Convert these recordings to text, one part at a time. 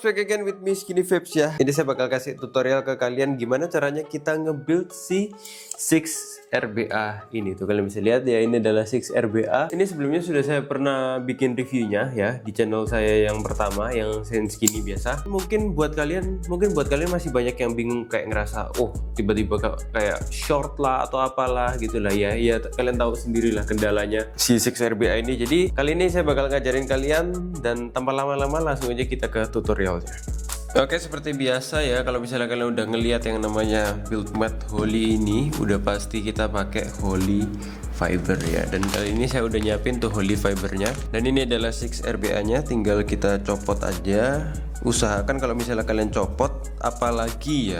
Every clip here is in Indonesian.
back again with me Skinny Vapes ya. Ini saya bakal kasih tutorial ke kalian gimana caranya kita nge-build si 6RBA ini. Tuh kalian bisa lihat ya, ini adalah 6RBA. Ini sebelumnya sudah saya pernah bikin reviewnya ya di channel saya yang pertama yang Skinny biasa. Mungkin buat kalian masih banyak yang bingung kayak ngerasa oh tiba-tiba kayak short lah atau apalah gitulah ya. Ya kalian tahu sendirilah kendalanya si 6RBA ini. Jadi kali ini saya bakal ngajarin kalian dan tanpa lama-lama langsung aja kita ke tutorialnya. Oke, seperti biasa ya, kalau misalnya kalian udah ngelihat yang namanya build mat Holy ini, udah pasti kita pakai Holy fiber ya. Dan kali ini saya udah nyiapin tuh Holy fibernya. Dan ini adalah 6RBA nya, tinggal kita copot aja. Usahakan kalau misalnya kalian copot, apalagi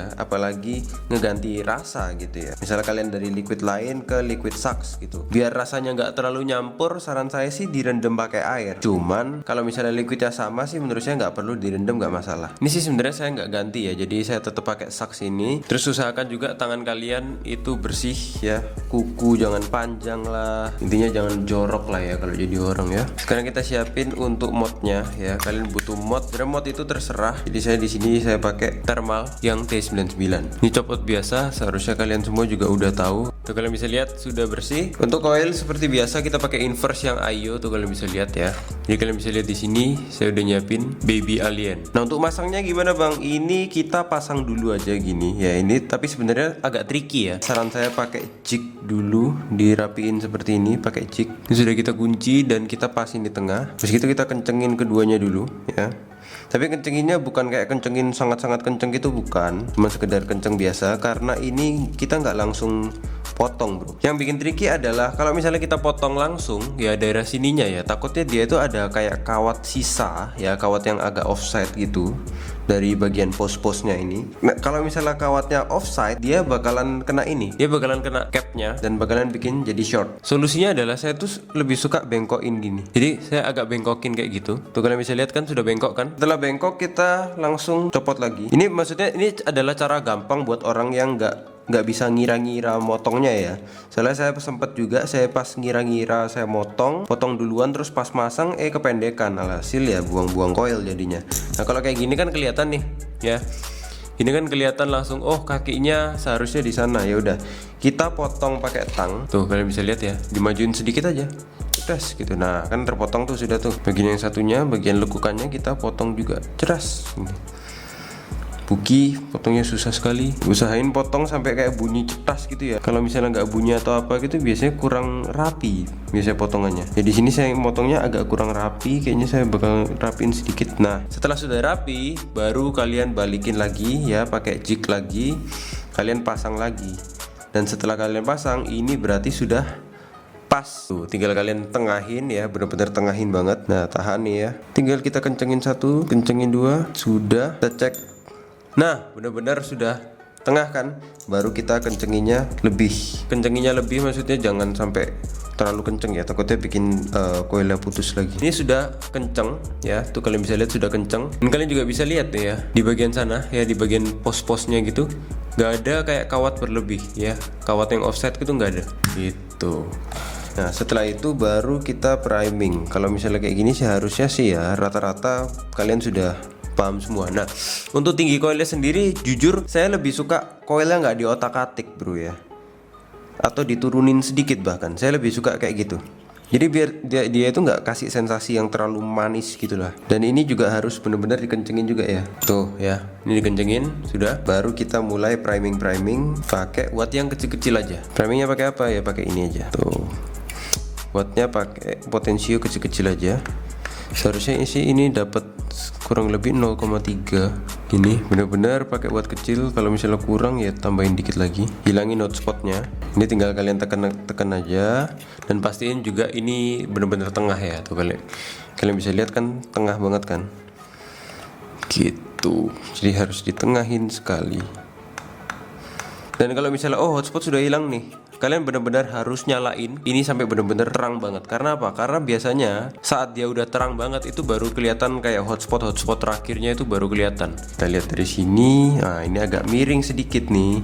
ngeganti rasa gitu ya. Misalnya kalian dari liquid lain ke liquid sax gitu, biar rasanya nggak terlalu nyampur, saran saya sih direndam pakai air. Cuman kalau misalnya liquidnya sama sih menurut saya nggak perlu direndam, nggak masalah. Ini sih sebenarnya saya nggak ganti ya, jadi saya tetap pakai sax ini. Terus usahakan juga tangan kalian itu bersih ya, kuku jangan panjang lah, intinya jangan jorok lah ya kalau jadi orang ya. Sekarang kita siapin untuk modnya ya. Kalian butuh mod, sebenarnya mod itu terserah. Jadi saya di sini saya pakai thermal yang T99. Ini copot biasa, seharusnya kalian semua juga udah tahu. Tuh kalian bisa lihat sudah bersih. Untuk coil seperti biasa kita pakai inverse yang IO, tuh kalian bisa lihat ya. Jadi kalian bisa lihat di sini saya udah nyiapin baby alien. Nah, untuk masangnya gimana Bang? Ini kita pasang dulu aja gini ya. Ini tapi sebenarnya agak tricky ya. Saran saya pakai jig dulu, dirapiin seperti ini pakai jig. Ini sudah kita kunci dan kita pasin di tengah. Terus kita kencengin keduanya dulu ya. Tapi kencenginnya bukan kayak kencengin sangat-sangat kenceng gitu, bukan, cuma sekedar kenceng biasa, karena ini kita nggak langsung potong bro. Yang bikin tricky adalah kalau misalnya kita potong langsung ya daerah sininya ya, takutnya dia itu ada kayak kawat sisa ya, kawat yang agak offside gitu dari bagian pos-posnya ini. Nah, kalau misalnya kawatnya offside, dia bakalan kena ini, dia bakalan kena capnya dan bakalan bikin jadi short. Solusinya adalah saya tuh lebih suka bengkokin gini. Jadi saya agak bengkokin kayak gitu. Tuh kalian bisa lihat kan sudah bengkok kan. Setelah bengkok kita langsung copot lagi. Ini maksudnya ini adalah cara gampang buat orang yang nggak bisa ngira-ngira motongnya ya. Soalnya saya sempat juga, saya pas ngira-ngira saya potong duluan terus pas masang kependekan, alhasil ya buang-buang coil jadinya. Nah kalau kayak gini kan kelihatan nih ya, ini kan kelihatan langsung oh kakinya seharusnya di sana. Ya udah kita potong pakai tang. Tuh kalian bisa lihat ya, dimajuin sedikit aja ceras gitu. Nah kan terpotong tuh sudah tuh. Bagian yang satunya, bagian lekukannya kita potong juga ceras ini. Buki potongnya susah sekali, usahain potong sampai kayak bunyi cetas gitu ya. Kalau misalnya nggak bunyi atau apa gitu biasanya kurang rapi biasanya potongannya. Jadi sini saya potongnya agak kurang rapi, kayaknya saya bakal rapiin sedikit. Nah setelah sudah rapi baru kalian balikin lagi ya, pakai jig lagi, kalian pasang lagi. Dan setelah kalian pasang ini berarti sudah pas. Tuh tinggal kalian tengahin ya, bener-bener tengahin banget. Nah tahan nih ya, tinggal kita kencengin satu, kencengin dua, sudah kita cek. Nah benar-benar sudah tengah kan, baru kita kencenginnya lebih. Kencenginnya lebih maksudnya jangan sampai terlalu kenceng ya, takutnya bikin coilnya putus lagi. Ini sudah kenceng ya, tuh kalian bisa lihat sudah kenceng. Dan kalian juga bisa lihat nih ya, di bagian sana ya, di bagian pos-posnya gitu nggak ada kayak kawat berlebih ya, kawat yang offset gitu nggak ada gitu. Nah setelah itu baru kita priming. Kalau misalnya kayak gini seharusnya sih ya rata-rata kalian sudah paham semua. Nah untuk tinggi coilnya sendiri jujur saya lebih suka coilnya nggak diotak-atik bro ya, atau diturunin sedikit, bahkan saya lebih suka kayak gitu. Jadi biar dia itu nggak kasih sensasi yang terlalu manis gitulah. Dan ini juga harus benar-benar dikencengin juga ya. Tuh ya, ini dikencengin sudah. Baru kita mulai priming pakai watt yang kecil-kecil aja. Primingnya pakai apa ya? Pakai ini aja. Tuh wattnya pakai potensio kecil-kecil aja. Seharusnya ini dapat kurang lebih 0,3. Ini benar-benar pakai watt kecil. Kalau misalnya kurang ya tambahin dikit lagi. Hilangin hotspotnya. Ini tinggal kalian tekan aja. Dan pastiin juga ini benar-benar tengah ya. Tuh kalian bisa lihat kan tengah banget kan. Gitu. Jadi harus ditengahin sekali. Dan kalau misalnya hotspot sudah hilang nih, kalian benar-benar harus nyalain ini sampai benar-benar terang banget. Karena apa? Karena biasanya saat dia udah terang banget itu baru kelihatan kayak hotspot terakhirnya itu baru kelihatan. Kita lihat dari sini. Nah, ini agak miring sedikit nih.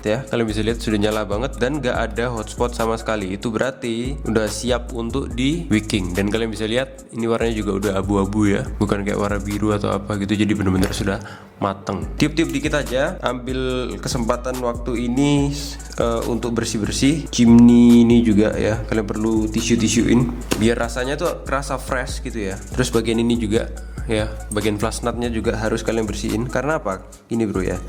ya. Kalian bisa lihat sudah nyala banget dan gak ada hotspot sama sekali. Itu berarti udah siap untuk di wicking. Dan kalian bisa lihat ini warnanya juga udah abu-abu ya, bukan kayak warna biru atau apa gitu. Jadi benar-benar sudah mateng. Tiup-tiup dikit aja. Ambil kesempatan waktu ini untuk bersih-bersih chimney ini juga ya. Kalian perlu tisu-tisuin biar rasanya tuh kerasa fresh gitu ya. Terus bagian ini juga ya, bagian flash nutnya juga harus kalian bersihin. Karena apa? Ini bro ya,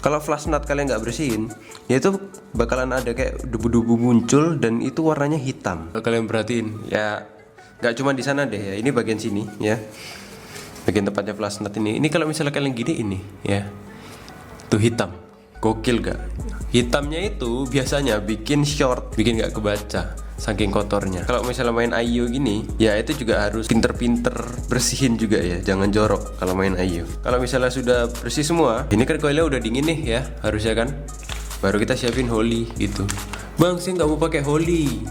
kalau flash nut kalian nggak bersihin, ya itu bakalan ada kayak debu-debu muncul dan itu warnanya hitam. Kalau kalian perhatiin ya, nggak cuma di sana deh ya, ini bagian sini ya, bagian tempatnya flash nut ini. Ini kalau misalnya kalian gini ini ya, tuh hitam. Gokil gak? Hitamnya itu biasanya bikin short, bikin nggak kebaca saking kotornya. Kalau misalnya main Ayo gini, ya itu juga harus pinter-pinter bersihin juga ya, jangan jorok kalau main Ayo. Kalau misalnya sudah bersih semua, ini kan koilnya udah dingin nih ya, harusnya kan. Baru kita siapin Holy gitu. Bang, saya nggak mau pakai Holy.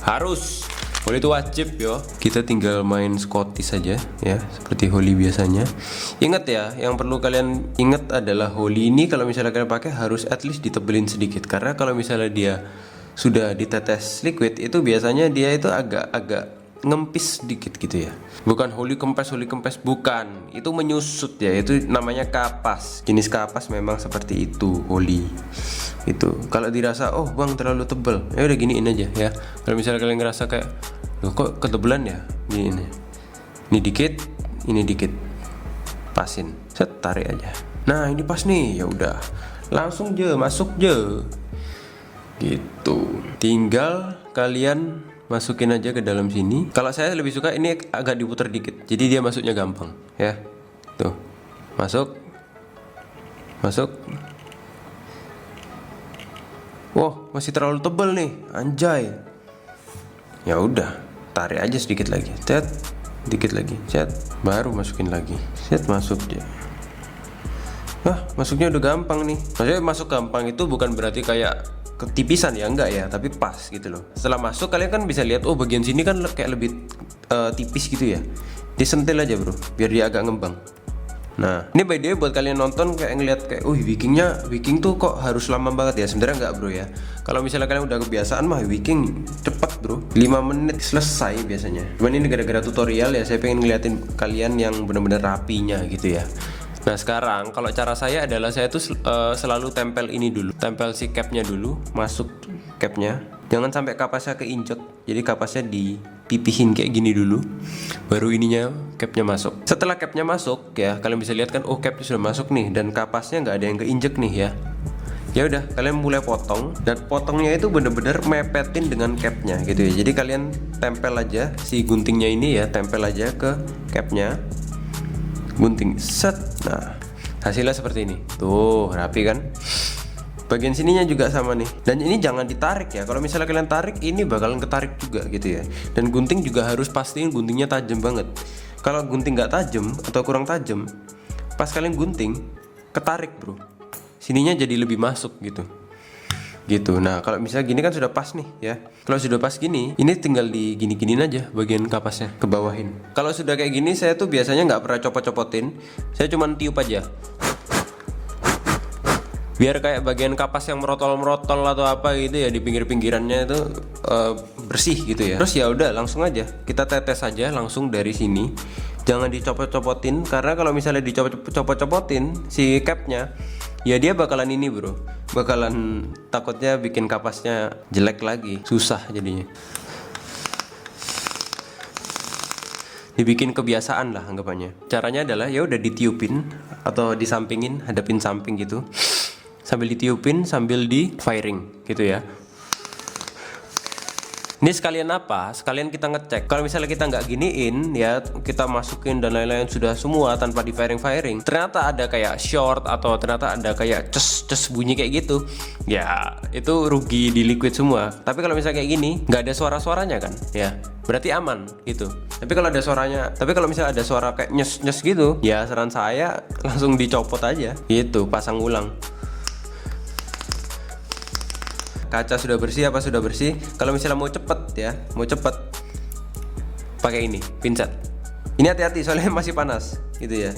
Harus. Holy itu wajib yo. Kita tinggal main Scottish saja ya, seperti Holy biasanya. Ingat ya, yang perlu kalian ingat adalah Holy ini kalau misalnya kalian pakai harus at least ditebelin sedikit. Karena kalau misalnya dia sudah ditetes liquid itu biasanya dia itu agak ngempis sedikit gitu ya. Bukan Holy kempes bukan. Itu menyusut ya. Itu namanya kapas. Jenis kapas memang seperti itu Holy. Itu kalau dirasa oh bang terlalu tebal, ya udah giniin aja ya. Kalau misalnya kalian ngerasa kayak loh kok ketebelan ya, gini ini dikit pasin, set tarik aja. Nah ini pas nih, ya udah langsung je masuk je gitu. Tinggal kalian masukin aja ke dalam sini. Kalau saya lebih suka ini agak diputar dikit, jadi dia masuknya gampang ya. Tuh masuk. Wow, masih terlalu tebal nih, anjay. Ya udah, tarik aja sedikit lagi, set, dikit lagi, set, baru masukin lagi, set, masuk aja. Wah, masuknya udah gampang nih. Maksudnya masuk gampang itu bukan berarti kayak ketipisan ya, enggak ya, tapi pas gitu loh. Setelah masuk kalian kan bisa lihat, oh bagian sini kan kayak lebih tipis gitu ya. Disentil aja bro, biar dia agak ngembang. Nah, ini by the way buat kalian nonton kayak ngeliat kayak, wicking tuh kok harus lama banget ya. Sebenarnya enggak bro ya. Kalau misalnya kalian udah kebiasaan mah wicking cepat bro, 5 menit selesai biasanya. Cuman ini gara-gara tutorial ya, saya pengen ngeliatin kalian yang bener-bener rapinya gitu ya. Nah sekarang kalau cara saya adalah saya tuh selalu tempel ini dulu, tempel si capnya dulu, masuk capnya. Jangan sampai kapasnya keinjek, jadi kapasnya dipipihin kayak gini dulu, baru ininya capnya masuk. Setelah capnya masuk ya, kalian bisa lihat kan, oh capnya sudah masuk nih dan kapasnya nggak ada yang keinjek nih ya. Ya udah, kalian mulai potong dan potongnya itu bener-bener mepetin dengan capnya gitu ya. Jadi kalian tempel aja si guntingnya ini ya, tempel aja ke capnya, gunting set. Nah hasilnya seperti ini, tuh rapi kan. Bagian sininya juga sama nih. Dan ini jangan ditarik ya. Kalau misalnya kalian tarik, ini bakalan ketarik juga gitu ya. Dan gunting juga harus pastiin guntingnya tajam banget. Kalau gunting nggak tajam atau kurang tajam, pas kalian gunting ketarik bro. Sininya jadi lebih masuk gitu. Nah kalau misalnya gini kan sudah pas nih ya. Kalau sudah pas gini, ini tinggal di gini-giniin aja bagian kapasnya, ke bawahin. Kalau sudah kayak gini, saya tuh biasanya nggak pernah copot-copotin. Saya cuma tiup aja. Biar kayak bagian kapas yang merotol-merotol atau apa gitu ya di pinggir-pinggirannya itu bersih gitu ya. Terus ya udah langsung aja kita tetes aja langsung dari sini. Jangan dicopot-copotin, karena kalau misalnya dicopot-copotin si capnya, ya dia bakalan ini bro, bakalan takutnya bikin kapasnya jelek lagi, susah jadinya. Dibikin kebiasaan lah anggapannya. Caranya adalah ya udah ditiupin atau disampingin, hadapin samping gitu. Sambil ditiupin, sambil di firing gitu ya. Ini sekalian apa? Sekalian kita ngecek. Kalau misalnya kita nggak giniin ya, kita masukin dan lain-lain sudah semua tanpa di firing, ternyata ada kayak short atau ternyata ada kayak ces bunyi kayak gitu, ya itu rugi di liquid semua. Tapi kalau misalnya kayak gini nggak ada suara-suaranya kan ya, berarti aman gitu. Tapi kalau misalnya ada suara kayak nyes gitu, ya saran saya langsung dicopot aja gitu, pasang ulang. Kaca sudah bersih, apa sudah bersih. Kalau misalnya mau cepet pakai ini pinset. Ini hati-hati soalnya masih panas gitu ya.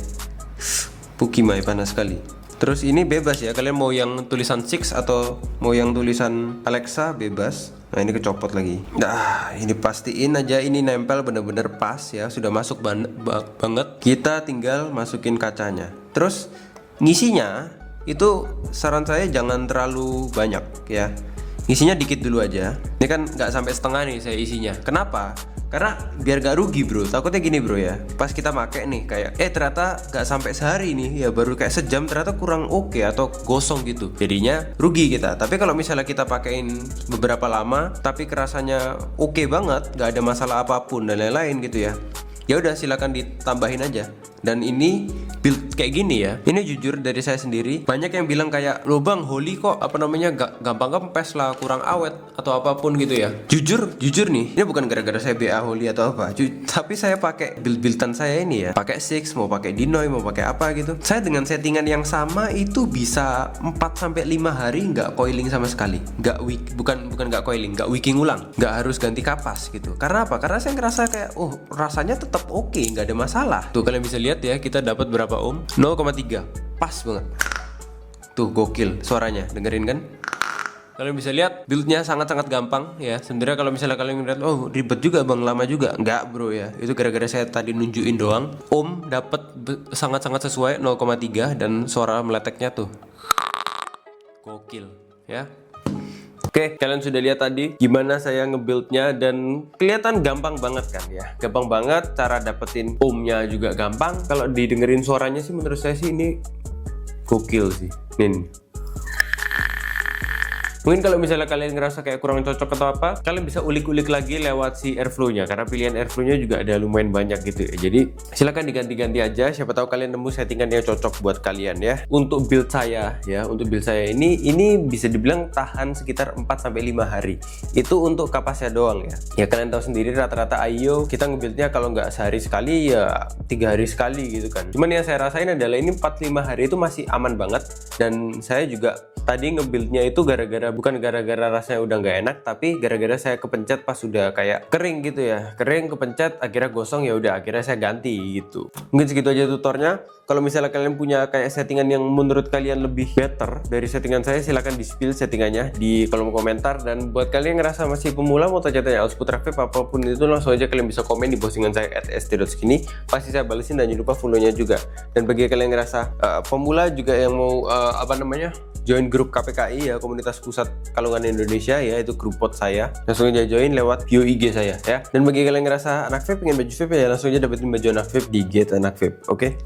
Pukimai panas sekali. Terus ini bebas ya, kalian mau yang tulisan 6 atau mau yang tulisan Alexa bebas. Nah ini kecopot lagi. Nah ini pastiin aja ini nempel bener-bener pas ya, sudah masuk banget. Kita tinggal masukin kacanya. Terus ngisinya itu saran saya jangan terlalu banyak ya. Ngisinya dikit dulu aja. Ini kan nggak sampai setengah nih saya isinya. Kenapa? Karena biar gak rugi bro. Takutnya gini bro ya, pas kita make nih kayak ternyata gak sampai sehari nih ya, baru kayak sejam ternyata kurang oke atau gosong gitu, jadinya rugi kita. Tapi kalau misalnya kita pakein beberapa lama tapi kerasanya oke banget, gak ada masalah apapun dan lain-lain gitu ya, ya udah silakan ditambahin aja. Dan ini build kayak gini ya, ini jujur dari saya sendiri, banyak yang bilang kayak lo bang Holy kok gampang kempes lah, kurang awet atau apapun gitu ya. Jujur nih, ini bukan gara-gara saya BA Holy atau apa, tapi saya pakai buildan saya ini ya, pakai 6, mau pakai Dinoy, mau pakai apa gitu, saya dengan settingan yang sama itu bisa 4-5 hari nggak coiling sama sekali, bukan nggak coiling, nggak wicking ulang, nggak harus ganti kapas gitu. Karena apa? Karena saya ngerasa kayak rasanya tetap oke, nggak ada masalah. Tuh kalian bisa lihat ya, kita dapat berapa ohm? 0,3, pas banget. Tuh gokil suaranya, dengerin kan? Kalian bisa lihat buildnya sangat-sangat gampang ya. Sebenarnya kalau misalnya kalian ngeliat ribet juga bang, lama juga, enggak bro ya. Itu gara-gara saya tadi nunjukin doang. Ohm dapat sangat-sangat sesuai 0,3 dan suara meleteknya tuh gokil ya. Oke, kalian sudah lihat tadi gimana saya nge-buildnya dan kelihatan gampang banget kan ya. Gampang banget, cara dapetin ohmnya juga gampang. Kalau didengerin suaranya sih menurut saya sih ini gokil sih. Nih. Mungkin kalau misalnya kalian ngerasa kayak kurang cocok atau apa, kalian bisa ulik-ulik lagi lewat si airflow-nya, karena pilihan airflow-nya juga ada lumayan banyak gitu ya. Jadi silahkan diganti-ganti aja, siapa tahu kalian nemu settingan yang cocok buat kalian ya. Untuk build saya ya, ini bisa dibilang tahan sekitar 4-5 hari. Itu untuk kapasnya doang ya. Ya kalian tahu sendiri rata-rata IO kita nge-buildnya kalau nggak sehari sekali ya 3 hari sekali gitu kan. Cuman yang saya rasain adalah ini 4-5 hari itu masih aman banget, dan saya juga tadi nge-buildnya itu bukan gara-gara rasanya udah nggak enak, tapi gara-gara saya kepencet pas udah kayak kering gitu ya, kering kepencet akhirnya gosong, ya udah akhirnya saya ganti gitu. Mungkin segitu aja tutornya. Kalau misalnya kalian punya kayak settingan yang menurut kalian lebih better dari settingan saya, silahkan di spill settingannya di kolom komentar. Dan buat kalian yang ngerasa masih pemula mau tanya-tanya Ausputra Vape apapun itu, langsung aja kalian bisa komen di postingan saya @st.skinny, pasti saya balesin, dan jangan lupa follow-nya juga. Dan bagi kalian yang ngerasa pemula juga yang mau join grup KPKI ya, komunitas pusat kalungan Indonesia ya, itu grup pot saya, langsung aja join lewat bio IG saya ya. Dan bagi kalian yang ngerasa anak vape pengen baju vape ya, langsung aja dapetin baju anak vape di Get Anak Vape. Oke?